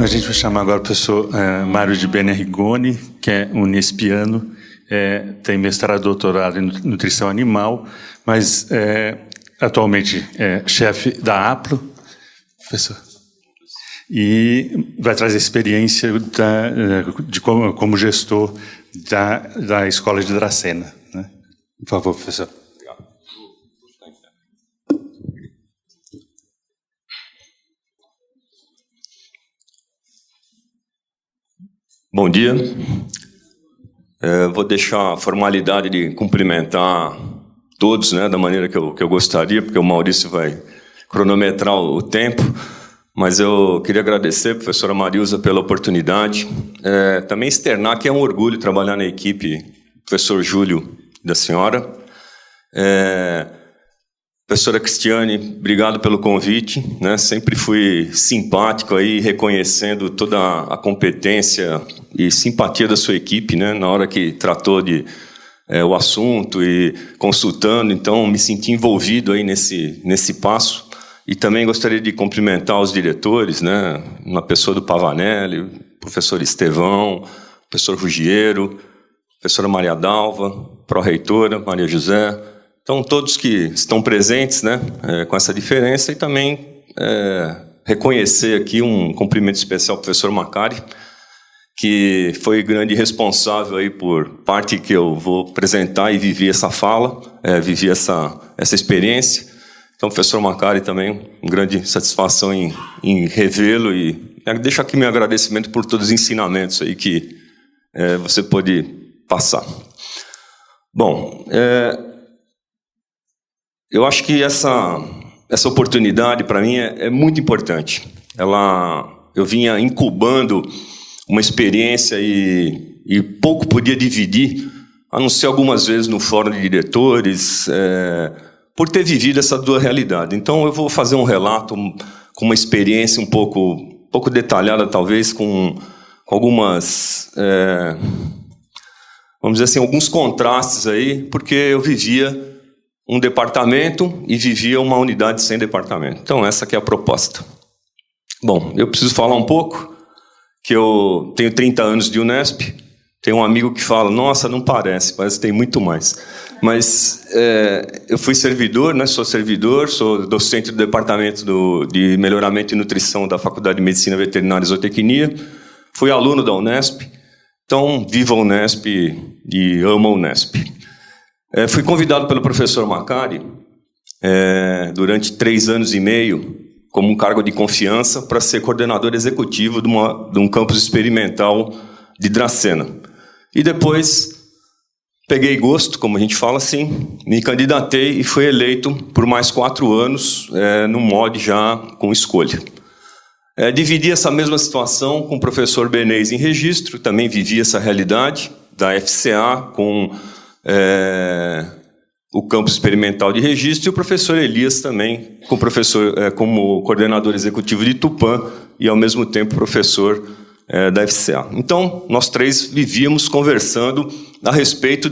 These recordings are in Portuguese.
A gente vai chamar agora o professor Mário de Bene Rigoni, que é unespiano, tem mestrado e doutorado em nutrição animal, mas atualmente é chefe da APLO, professor, e vai trazer experiência como gestor da Escola de Dracena, né? Por favor, professor. Bom dia. Vou deixar a formalidade de cumprimentar todos, né, da maneira que eu gostaria, porque o Maurício vai cronometrar o tempo, mas eu queria agradecer a professora Marilza pela oportunidade. Também externar que é um orgulho trabalhar na equipe do professor Júlio da senhora. Professora Cristiane, obrigado pelo convite, né? Sempre fui simpático aí, reconhecendo toda a competência e simpatia da sua equipe, né? Na hora que tratou de o assunto e consultando, então me senti envolvido aí nesse passo. E também gostaria de cumprimentar os diretores, né? Uma pessoa do Pavanelli, professor Estevão, professor Ruggiero, professora Maria Dalva, pró-reitora Maria José. Então, todos que estão presentes, né, com essa diferença, e também reconhecer aqui um cumprimento especial ao professor Macari, que foi grande responsável aí por parte que eu vou apresentar e vivi essa fala, vivi essa experiência. Então, professor Macari também, uma grande satisfação em revê-lo, e deixo aqui meu agradecimento por todos os ensinamentos aí que você pôde passar. Bom, eu acho que essa oportunidade, para mim, é muito importante. Eu vinha incubando uma experiência e pouco podia dividir, a não ser algumas vezes no fórum de diretores, por ter vivido essa dura realidade. Então, eu vou fazer um relato com uma experiência um pouco detalhada, talvez, com algumas, vamos dizer assim, alguns contrastes aí, porque eu vivia um departamento e vivia uma unidade sem departamento. Então, essa que é a proposta. Bom, eu preciso falar um pouco, que eu tenho 30 anos de Unesp, tem um amigo que fala, nossa, não parece que tem muito mais. Mas eu fui servidor, né, sou servidor, sou docente do Departamento de Melhoramento e Nutrição da Faculdade de Medicina Veterinária e Zootecnia, fui aluno da Unesp, então vivo a Unesp e amo a Unesp. Fui convidado pelo professor Macari durante 3 anos e meio, como um cargo de confiança, para ser coordenador executivo de um campus experimental de Dracena. E depois peguei gosto, como a gente fala assim, me candidatei e fui eleito por mais 4 anos, no MOD já com escolha. Dividi essa mesma situação com o professor Benez em registro, também vivi essa realidade da FCA com o campus experimental de registro, e o professor Elias também, como coordenador executivo de Tupã e, ao mesmo tempo, professor da FCA. Então, nós 3 vivíamos conversando a respeito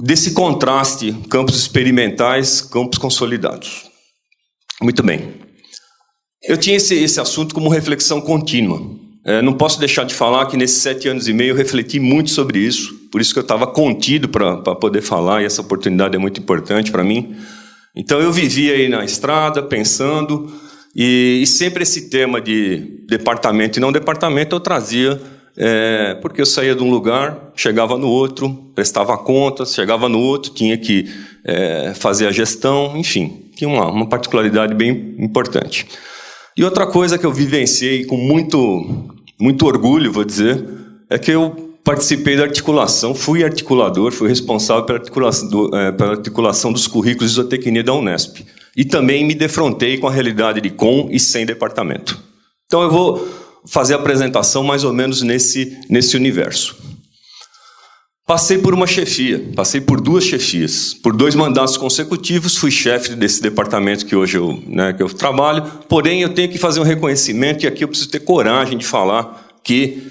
desse contraste, campos experimentais, campos consolidados. Muito bem. Eu tinha esse assunto como reflexão contínua. Não posso deixar de falar que nesses 7 anos e meio eu refleti muito sobre isso, por isso que eu estava contido para poder falar, e essa oportunidade é muito importante para mim. Então eu vivia aí na estrada, pensando, e sempre esse tema de departamento e não departamento eu trazia, porque eu saía de um lugar, chegava no outro, prestava contas, chegava no outro, tinha que fazer a gestão, enfim, tinha uma particularidade bem importante. E outra coisa que eu vivenciei com muito orgulho, vou dizer, é que eu participei da articulação, fui articulador, fui responsável pela articulação dos currículos de zootecnia da Unesp. E também me defrontei com a realidade de com e sem departamento. Então eu vou fazer a apresentação mais ou menos nesse universo. Passei por uma chefia, passei por 2 chefias, por 2 mandatos consecutivos, fui chefe desse departamento que hoje que eu trabalho, porém eu tenho que fazer um reconhecimento, e aqui eu preciso ter coragem de falar que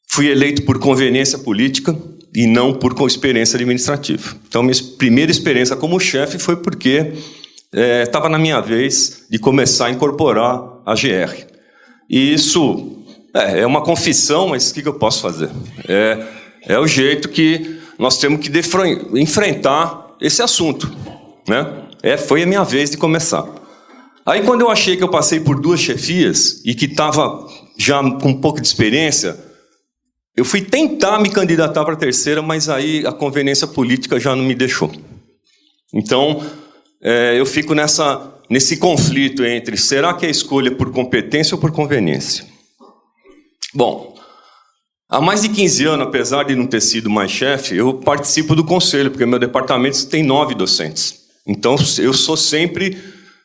fui eleito por conveniência política e não por experiência administrativa. Então, minha primeira experiência como chefe foi porque estava na minha vez de começar a incorporar a GR. E isso é uma confissão, mas o que eu posso fazer? É o jeito que nós temos que enfrentar esse assunto, né? Foi a minha vez de começar. Aí, quando eu achei que eu passei por 2 chefias e que estava já com um pouco de experiência, eu fui tentar me candidatar para a 3ª, mas aí a conveniência política já não me deixou. Então, eu fico nesse conflito entre será que é escolha por competência ou por conveniência? Bom, há mais de 15 anos, apesar de não ter sido mais chefe, eu participo do conselho, porque meu departamento tem 9 docentes. Então, eu sou sempre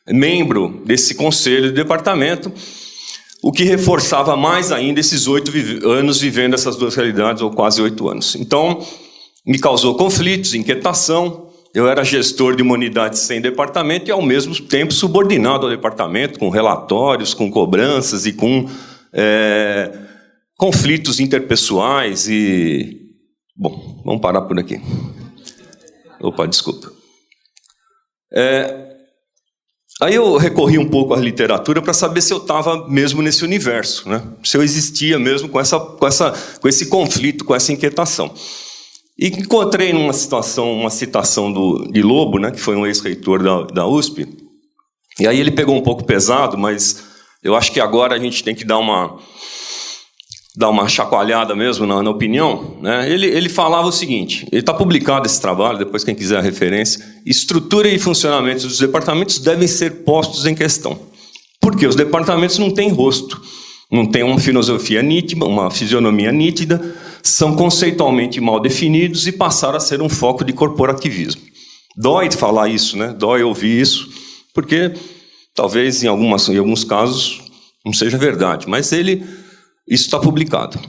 membro desse conselho de departamento, o que reforçava mais ainda esses 8 anos vivendo essas 2 realidades, ou quase 8 anos. Então, me causou conflitos, inquietação. Eu era gestor de uma unidade sem departamento e, ao mesmo tempo, subordinado ao departamento, com relatórios, com cobranças e com conflitos interpessoais e... Bom, vamos parar por aqui. Opa, desculpa. Aí eu recorri um pouco à literatura para saber se eu estava mesmo nesse universo, né? Se eu existia mesmo com esse conflito, com essa inquietação. E encontrei uma citação de Lobo, né, que foi um ex-reitor da USP, e aí ele pegou um pouco pesado, mas eu acho que agora a gente tem que dar uma chacoalhada mesmo na opinião, né? Ele falava o seguinte, ele está publicado esse trabalho, depois quem quiser a referência: estrutura e funcionamento dos departamentos devem ser postos em questão. Porque os departamentos não têm rosto, não têm uma filosofia nítida, uma fisionomia nítida, são conceitualmente mal definidos e passaram a ser um foco de corporativismo. Dói falar isso, né? Dói ouvir isso, porque talvez em alguns casos não seja verdade, mas isso está publicado.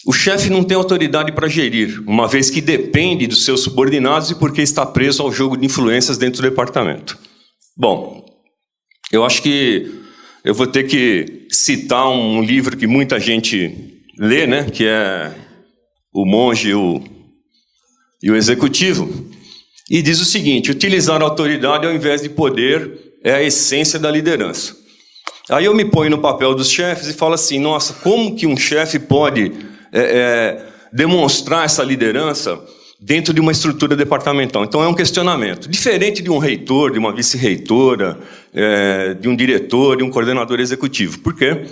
O chefe não tem autoridade para gerir, uma vez que depende dos seus subordinados e porque está preso ao jogo de influências dentro do departamento. Bom, eu acho que eu vou ter que citar um livro que muita gente lê, né, que é O Monge e o Executivo, e diz o seguinte: utilizar a autoridade ao invés de poder é a essência da liderança. Aí eu me ponho no papel dos chefes e falo assim: nossa, como que um chefe pode demonstrar essa liderança dentro de uma estrutura departamental? Então é um questionamento. Diferente de um reitor, de uma vice-reitora, de um diretor, de um coordenador executivo. Por quê?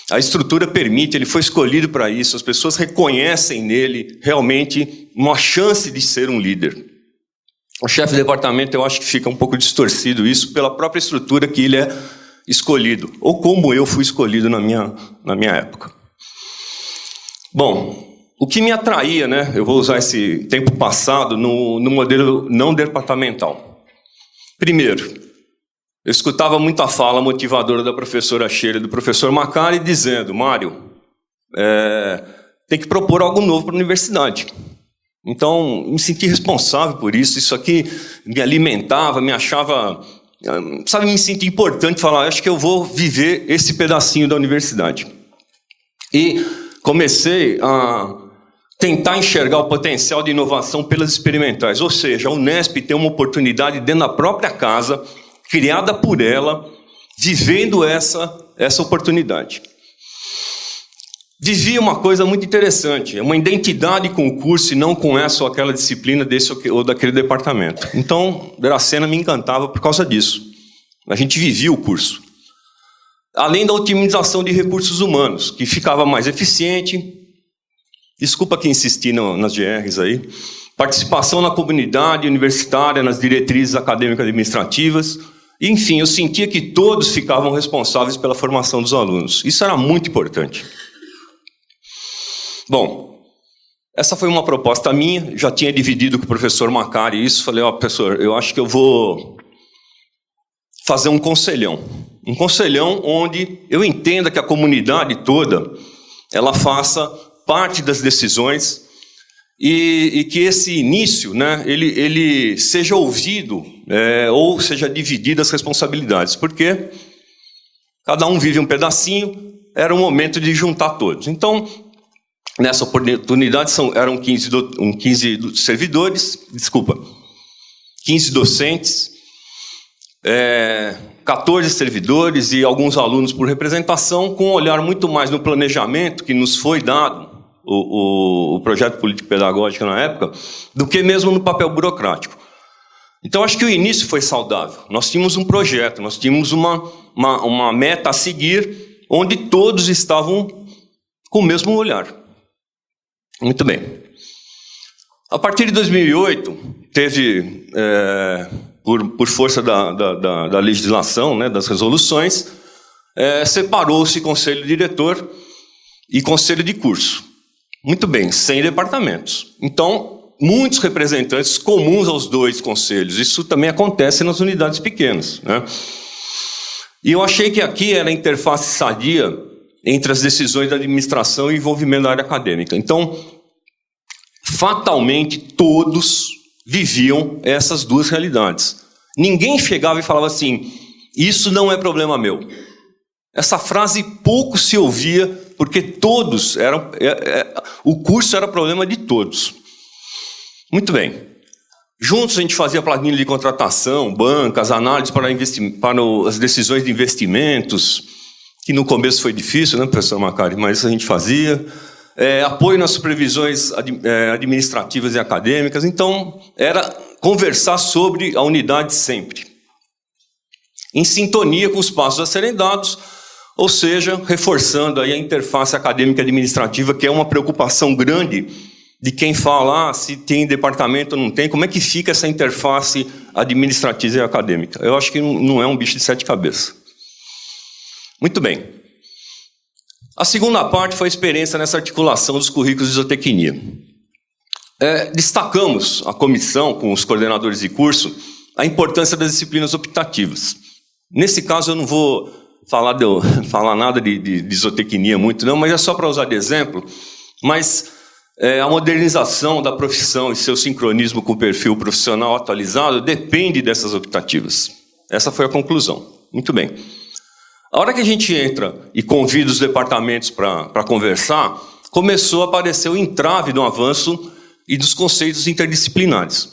A estrutura permite, ele foi escolhido para isso, as pessoas reconhecem nele realmente uma chance de ser um líder. O chefe de departamento, eu acho que fica um pouco distorcido isso pela própria estrutura que ele é escolhido, ou como eu fui escolhido na minha época. Bom, o que me atraía, né, eu vou usar esse tempo passado no modelo não departamental. Primeiro, eu escutava muita fala motivadora da professora Sheila e do professor Macari dizendo: Mário, tem que propor algo novo para a universidade. Então, me senti responsável por isso. Isso aqui me alimentava, me achava... me senti importante, falar, acho que eu vou viver esse pedacinho da universidade. E comecei a tentar enxergar o potencial de inovação pelas experimentais. Ou seja, a Unesp tem uma oportunidade dentro da própria casa, criada por ela, vivendo essa oportunidade. Vivi uma coisa muito interessante, uma identidade com o curso e não com essa ou aquela disciplina desse ou daquele departamento. Então, Dracena me encantava por causa disso. A gente vivia o curso. Além da otimização de recursos humanos, que ficava mais eficiente. Desculpa que insisti nas GRs aí. Participação na comunidade universitária, nas diretrizes acadêmicas e administrativas. Enfim, eu sentia que todos ficavam responsáveis pela formação dos alunos. Isso era muito importante. Bom, essa foi uma proposta minha, já tinha dividido com o professor Macari isso, falei: professor, eu acho que eu vou fazer um conselhão onde eu entenda que a comunidade toda, ela faça parte das decisões e que esse início, né, ele seja ouvido ou seja dividido as responsabilidades, porque cada um vive um pedacinho, era o momento de juntar todos. Então, nessa oportunidade eram 15 servidores, 15 docentes, 14 servidores e alguns alunos por representação, com um olhar muito mais no planejamento que nos foi dado, o projeto político-pedagógico na época, do que mesmo no papel burocrático. Então, acho que o início foi saudável. Nós tínhamos um projeto, nós tínhamos uma meta a seguir, onde todos estavam com o mesmo olhar. Muito bem. A partir de 2008, teve, por força da legislação, né, das resoluções, separou-se conselho diretor e conselho de curso. Muito bem, 100 departamentos. Então, muitos representantes comuns aos dois conselhos. Isso também acontece nas unidades pequenas, né? E eu achei que aqui era a interface sadia entre as decisões da administração e o envolvimento da área acadêmica. Então, fatalmente, todos viviam essas duas realidades. Ninguém chegava e falava assim, isso não é problema meu. Essa frase pouco se ouvia, porque todos eram... o curso era problema de todos. Muito bem. Juntos a gente fazia planilha de contratação, bancas, análises para as decisões de investimentos, que no começo foi difícil, né, professor Macari? Mas isso a gente fazia. Apoio nas supervisões administrativas e acadêmicas. Então, era conversar sobre a unidade sempre. Em sintonia com os passos a serem dados, ou seja, reforçando aí a interface acadêmica e administrativa, que é uma preocupação grande de quem fala se tem departamento ou não tem, como é que fica essa interface administrativa e acadêmica. Eu acho que não é um bicho de 7 cabeças. Muito bem. A segunda parte foi a experiência nessa articulação dos currículos de zootecnia. Destacamos a comissão, com os coordenadores de curso, a importância das disciplinas optativas. Nesse caso, eu não vou falar nada de zootecnia muito, não, mas é só para usar de exemplo. Mas a modernização da profissão e seu sincronismo com o perfil profissional atualizado depende dessas optativas. Essa foi a conclusão. Muito bem. A hora que a gente entra e convida os departamentos para conversar, começou a aparecer o entrave do avanço e dos conceitos interdisciplinares.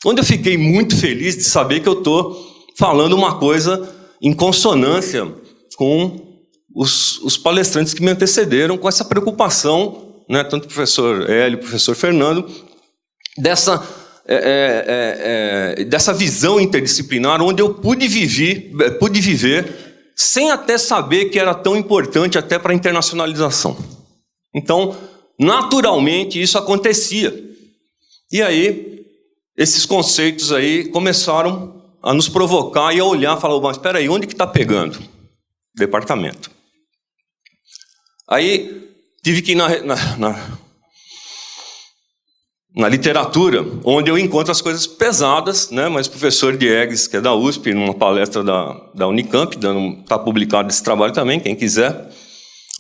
Onde eu fiquei muito feliz de saber que eu estou falando uma coisa em consonância com os palestrantes que me antecederam, com essa preocupação, né, tanto o professor Hélio, o professor Fernando, dessa visão interdisciplinar, onde eu pude viver sem até saber que era tão importante até para a internacionalização. Então, naturalmente, isso acontecia. E aí, esses conceitos aí começaram a nos provocar e a olhar e falar, mas espera aí, onde que está pegando? Departamento. Aí, tive que ir na literatura, onde eu encontro as coisas pesadas, né? Mas o professor Diegues, que é da USP, numa palestra da Unicamp, está publicado esse trabalho também, quem quiser.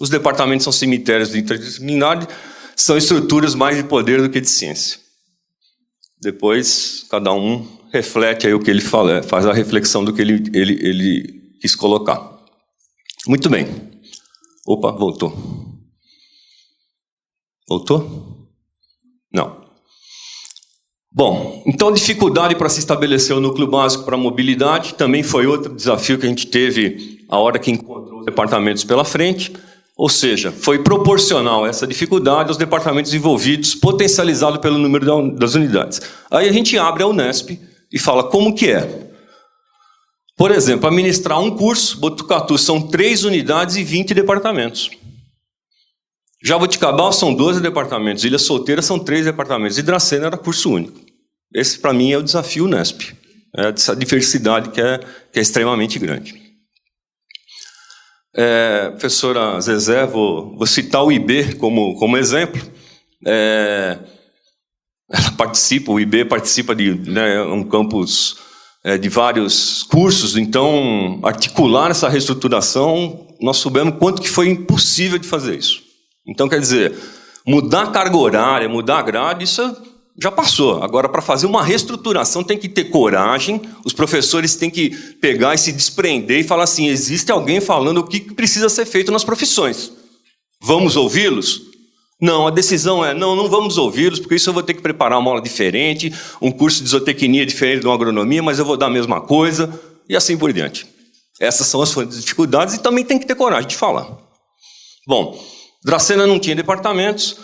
Os departamentos são cemitérios de interdisciplinaridade, são estruturas mais de poder do que de ciência. Depois, cada um reflete aí o que ele fala, faz a reflexão do que ele quis colocar. Muito bem. Opa, voltou. Voltou? Não. Bom, então a dificuldade para se estabelecer o núcleo básico para a mobilidade também foi outro desafio que a gente teve a hora que encontrou os departamentos pela frente, ou seja, foi proporcional essa dificuldade aos departamentos envolvidos, potencializado pelo número das unidades. Aí a gente abre a Unesp e fala como que é. Por exemplo, administrar um curso, Botucatu são 3 unidades e 20 departamentos. Jaboticabal são 12 departamentos, Ilha Solteira são 3 departamentos, e Dracena era curso único. Esse, para mim, é o desafio Unesp. Essa diversidade que é extremamente grande. Professora Zezé, vou citar o IB como exemplo. Ela participa, o IB participa de um campus de vários cursos, então, articular essa reestruturação, nós soubemos quanto que foi impossível de fazer isso. Então, quer dizer, mudar a carga horária, mudar a grade, isso já passou. Agora, para fazer uma reestruturação, tem que ter coragem, os professores têm que pegar e se desprender e falar assim, existe alguém falando o que precisa ser feito nas profissões. Vamos ouvi-los? Não, a decisão é, não vamos ouvi-los, porque isso eu vou ter que preparar uma aula diferente, um curso de zootecnia diferente de uma agronomia, mas eu vou dar a mesma coisa, e assim por diante. Essas são as fontes de dificuldades e também tem que ter coragem de falar. Bom, Dracena não tinha departamentos,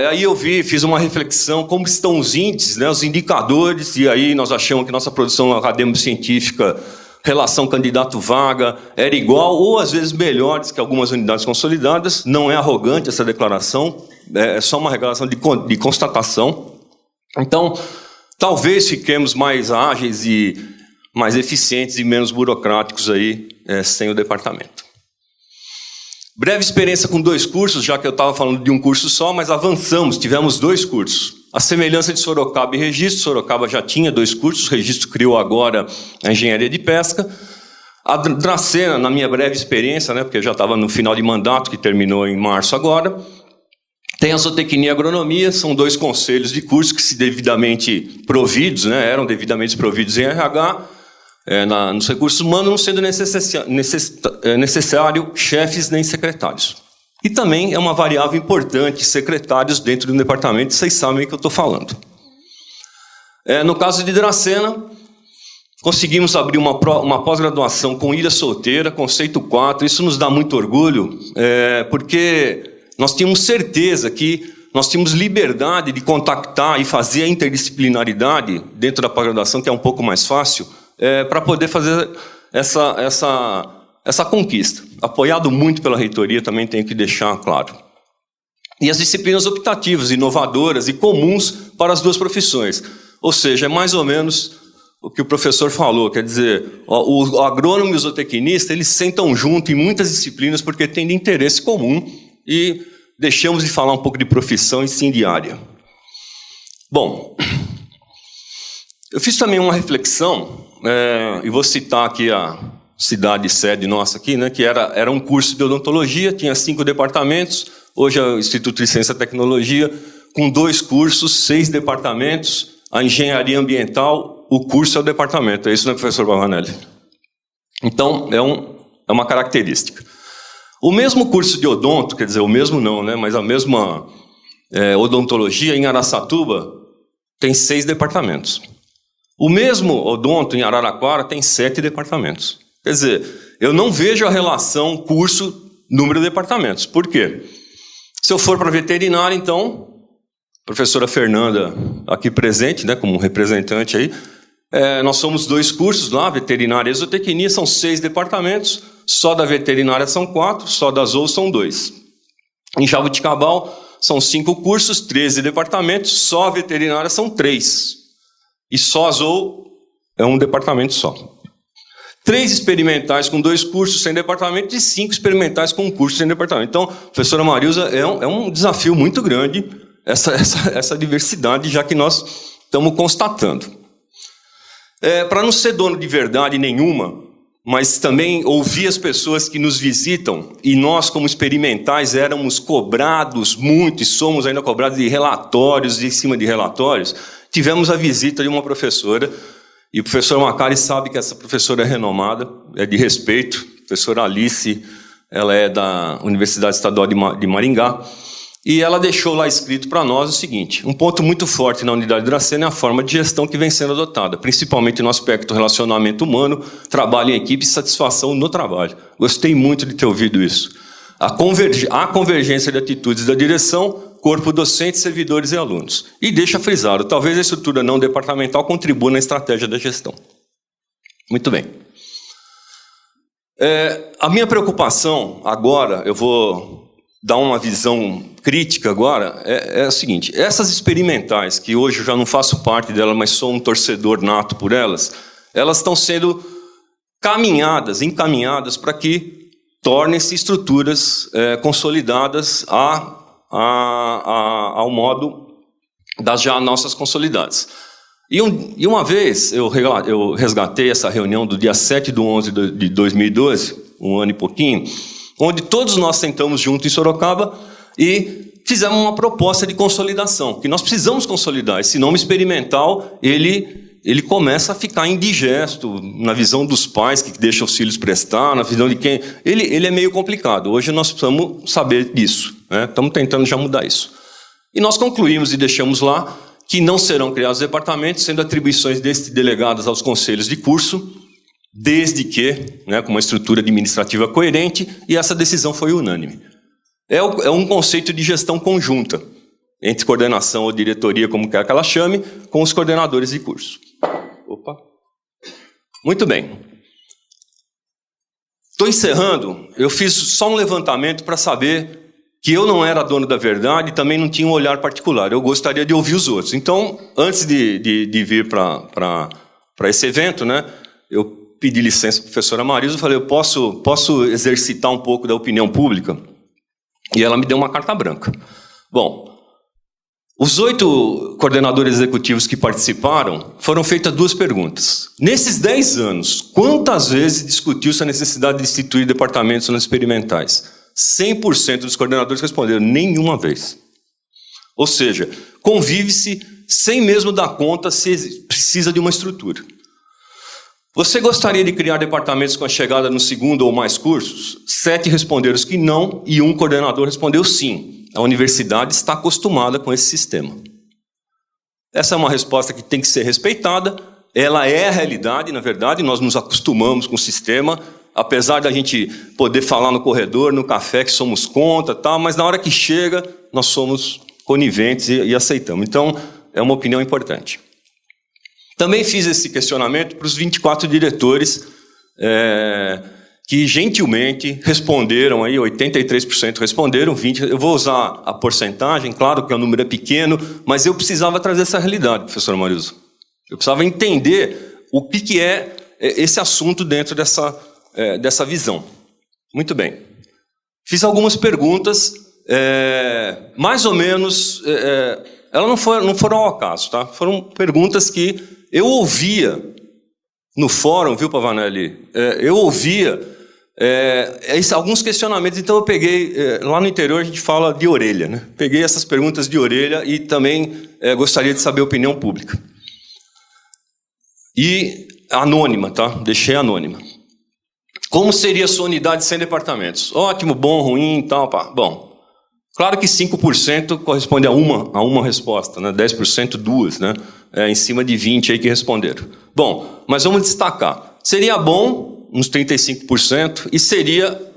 aí eu fiz uma reflexão, como estão os índices, né, os indicadores, e aí nós achamos que nossa produção acadêmico-científica, relação candidato-vaga, era igual ou às vezes melhores que algumas unidades consolidadas. Não é arrogante essa declaração, é só uma declaração de constatação. Então, talvez fiquemos mais ágeis e mais eficientes e menos burocráticos aí, sem o departamento. Breve experiência com 2 cursos, já que eu estava falando de um curso só, mas avançamos, tivemos 2 cursos. A semelhança de Sorocaba e Registro, Sorocaba já tinha 2 cursos, Registro criou agora a Engenharia de Pesca. A Dracena, na minha breve experiência, né, porque eu já estava no final de mandato, que terminou em março agora, tem a Zootecnia e Agronomia, são 2 conselhos de curso que, se devidamente providos, né, eram devidamente providos em RH, nos recursos humanos, não sendo necessário chefes nem secretários. E também é uma variável importante, secretários dentro do departamento, vocês sabem o que eu estou falando. No caso de Dracena, conseguimos abrir uma pós-graduação com Ilha Solteira, conceito 4, isso nos dá muito orgulho, porque nós tínhamos certeza que nós tínhamos liberdade de contactar e fazer a interdisciplinaridade dentro da pós-graduação, que é um pouco mais fácil, para poder fazer essa conquista. Apoiado muito pela reitoria, também tenho que deixar claro. E as disciplinas optativas, inovadoras e comuns para as 2 profissões. Ou seja, é mais ou menos o que o professor falou, quer dizer, o agrônomo e o zootecnista, eles sentam junto em muitas disciplinas porque têm de interesse comum e deixamos de falar um pouco de profissão e sim de área. Bom, eu fiz também uma reflexão, e vou citar aqui a cidade sede nossa aqui, né, que era um curso de odontologia, tinha 5 departamentos, hoje é o Instituto de Ciência e Tecnologia, com 2 cursos, 6 departamentos, a engenharia ambiental, o curso é o departamento, é isso, né, professor Barranelli? Então, é uma característica. O mesmo curso de odonto, quer dizer, o mesmo não, né, mas a mesma odontologia em Araçatuba tem 6 departamentos. O mesmo odonto em Araraquara tem 7 departamentos. Quer dizer, eu não vejo a relação curso-número de departamentos. Por quê? Se eu for para veterinária, então, a professora Fernanda, aqui presente, né, como representante aí, nós somos 2 cursos lá, veterinária e zootecnia, são 6 departamentos, só da veterinária são 4, só da zoo são 2. Em Jabuticabal, são 5 cursos, 13 departamentos, só a veterinária são 3. E só a zoo é um departamento só. 3 experimentais com 2 cursos sem departamento e 5 experimentais com um curso sem departamento. Então, professora Marilza, é um desafio muito grande essa diversidade, já que nós estamos constatando. Para não ser dono de verdade nenhuma, mas também ouvir as pessoas que nos visitam, e nós, como experimentais, éramos cobrados muito, e somos ainda cobrados de relatórios, em cima de relatórios, tivemos a visita de uma professora, e o professor Macari sabe que essa professora é renomada, é de respeito, a professora Alice, ela é da Universidade Estadual de Maringá, e ela deixou lá escrito para nós o seguinte: um ponto muito forte na unidade Dracena é a forma de gestão que vem sendo adotada, principalmente no aspecto relacionamento humano, trabalho em equipe e satisfação no trabalho. Gostei muito de ter ouvido isso. A convergência de atitudes da direção, corpo docente, servidores e alunos. E deixa frisado, talvez a estrutura não departamental contribua na estratégia da gestão. Muito bem. A minha preocupação agora, eu vou dar uma visão crítica agora, é o seguinte: essas experimentais, que hoje eu já não faço parte delas, mas sou um torcedor nato por elas estão sendo encaminhadas para que tornem-se estruturas consolidadas ao modo das já nossas consolidadas. E uma vez eu resgatei essa reunião do dia 7/11 de 2012, um ano e pouquinho, onde todos nós sentamos juntos em Sorocaba e fizemos uma proposta de consolidação, que nós precisamos consolidar. Esse nome experimental, ele começa a ficar indigesto na visão dos pais que deixam os filhos prestar, na visão de quem... Ele é meio complicado. Hoje nós precisamos saber disso, né? Estamos tentando já mudar isso. E nós concluímos e deixamos lá que não serão criados departamentos, sendo atribuições delegadas aos conselhos de curso, desde que, né, com uma estrutura administrativa coerente, e essa decisão foi unânime. É um conceito de gestão conjunta, entre coordenação ou diretoria, como quer que ela chame, com os coordenadores de curso. Opa. Muito bem. Estou encerrando. Eu fiz só um levantamento para saber que eu não era dono da verdade e também não tinha um olhar particular. Eu gostaria de ouvir os outros. Então, antes de vir para esse evento, né, eu pedi licença à professora Marisa, eu falei, eu posso exercitar um pouco da opinião pública? E ela me deu uma carta branca. Bom, os 8 coordenadores executivos que participaram, foram feitas 2 perguntas. Nesses 10 anos, quantas vezes discutiu-se a necessidade de instituir departamentos experimentais? 100% dos coordenadores responderam, nenhuma vez. Ou seja, convive-se sem mesmo dar conta se precisa de uma estrutura. Você gostaria de criar departamentos com a chegada no segundo ou mais cursos? 7 responderam que não e 1 coordenador respondeu sim. A universidade está acostumada com esse sistema. Essa é uma resposta que tem que ser respeitada. Ela é a realidade, na verdade, nós nos acostumamos com o sistema, apesar da gente poder falar no corredor, no café, que somos contra, tal, mas na hora que chega, nós somos coniventes e aceitamos. Então, é uma opinião importante. Também fiz esse questionamento para os 24 diretores que gentilmente responderam, aí 83% responderam, 20%. Eu vou usar a porcentagem, claro que o número é pequeno, mas eu precisava trazer essa realidade, professor Mariuso. Eu precisava entender o que é esse assunto dentro dessa visão. Muito bem. Fiz algumas perguntas, mais ou menos, elas não foram ao acaso, tá? Foram perguntas que eu ouvia no fórum, viu, Pavanelli? Eu ouvia alguns questionamentos, então eu peguei, lá no interior a gente fala de orelha, né? Peguei essas perguntas de orelha e também gostaria de saber a opinião pública. E anônima, tá? Deixei anônima. Como seria a sua unidade sem departamentos? Ótimo, bom, ruim, tal, pá. Bom, claro que 5% corresponde a uma resposta, né? 10% 2, né? Em cima de 20 aí que responderam. Bom, mas vamos destacar. Seria bom, uns 35%,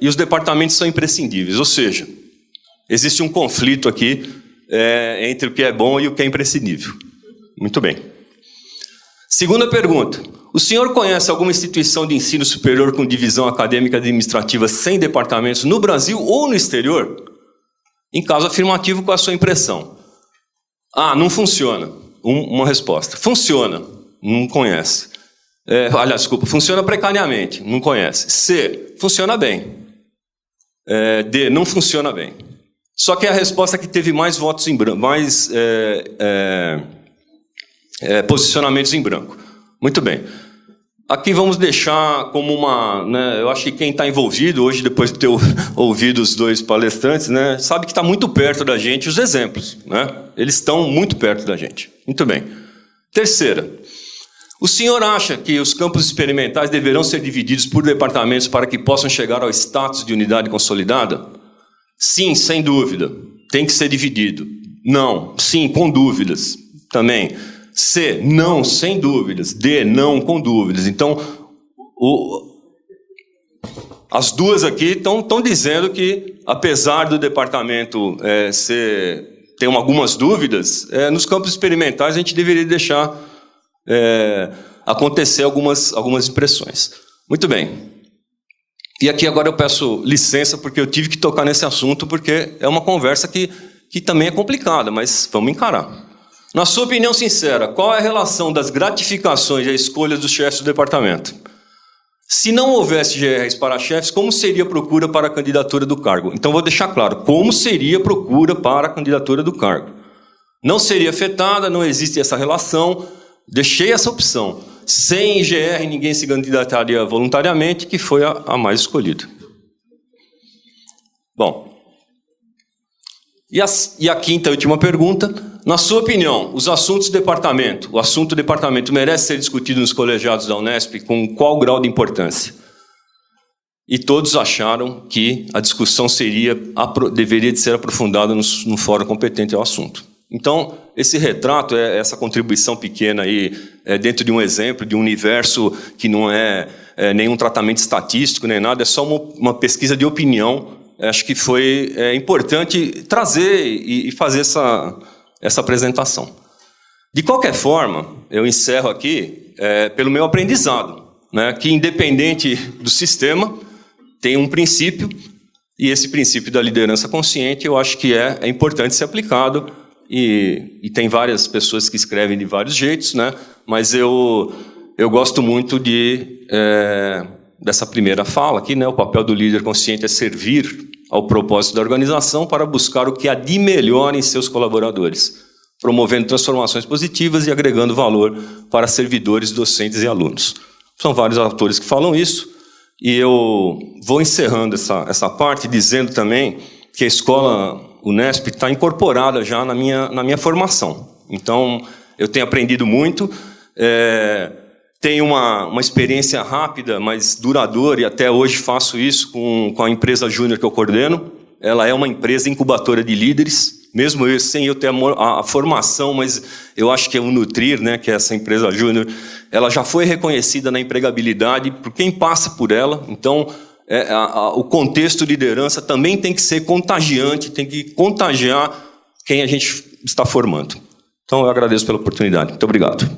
e os departamentos são imprescindíveis. Ou seja, existe um conflito aqui entre o que é bom e o que é imprescindível. Muito bem. Segunda pergunta. O senhor conhece alguma instituição de ensino superior com divisão acadêmica administrativa sem departamentos no Brasil ou no exterior? Em caso afirmativo, qual a sua impressão? A, não funciona. Uma resposta. Funciona. Não conhece. Aliás, desculpa. Funciona precariamente. Não conhece. C, funciona bem. D, não funciona bem. Só que é a resposta que teve mais votos em branco, mais posicionamentos em branco. Muito bem. Aqui vamos deixar como uma... né, eu acho que quem está envolvido hoje, depois de ter ouvido os 2 palestrantes, né, sabe que está muito perto da gente os exemplos. Né? Eles estão muito perto da gente. Muito bem. Terceira. O senhor acha que os campos experimentais deverão ser divididos por departamentos para que possam chegar ao status de unidade consolidada? Sim, sem dúvida. Tem que ser dividido. Não. Sim, com dúvidas. Também. C, não, sem dúvidas. D, não, com dúvidas. Então, as 2 aqui estão dizendo que, apesar do departamento ter algumas dúvidas, nos campos experimentais a gente deveria deixar acontecer algumas impressões. Muito bem. E aqui agora eu peço licença, porque eu tive que tocar nesse assunto, porque é uma conversa que também é complicada, mas vamos encarar. Na sua opinião sincera, qual é a relação das gratificações e a escolha dos chefes do departamento? Se não houvesse GRs para chefes, como seria a procura para a candidatura do cargo? Então, vou deixar claro, como seria a procura para a candidatura do cargo? Não seria afetada, não existe essa relação, deixei essa opção. Sem IGR, ninguém se candidataria voluntariamente, que foi a mais escolhida. Bom, e a quinta e última pergunta. Na sua opinião, os assuntos do departamento, o assunto do departamento merece ser discutido nos colegiados da Unesp com qual grau de importância? E todos acharam que a discussão deveria de ser aprofundada no fórum competente ao assunto. Então, esse retrato, essa contribuição pequena aí, dentro de um exemplo, de um universo que não é nenhum tratamento estatístico, nem nada, é só uma pesquisa de opinião. Acho que foi importante trazer e fazer essa apresentação. De qualquer forma, eu encerro aqui pelo meu aprendizado, né, que, independente do sistema, tem um princípio, e esse princípio da liderança consciente eu acho que é importante ser aplicado, e tem várias pessoas que escrevem de vários jeitos, né, mas eu gosto muito dessa primeira fala aqui, né, o papel do líder consciente é servir ao propósito da organização para buscar o que há de melhor em seus colaboradores, promovendo transformações positivas e agregando valor para servidores, docentes e alunos. São vários autores que falam isso, e eu vou encerrando essa parte dizendo também que a escola Unesp está incorporada já na minha formação. Então, eu tenho aprendido muito, tenho uma experiência rápida, mas duradoura, e até hoje faço isso com a empresa júnior que eu coordeno. Ela é uma empresa incubadora de líderes, mesmo sem eu ter a formação, mas eu acho que é o Nutrir, né, que é essa empresa júnior, ela já foi reconhecida na empregabilidade por quem passa por ela. Então, o contexto de liderança também tem que ser contagiante, tem que contagiar quem a gente está formando. Então, eu agradeço pela oportunidade. Muito obrigado.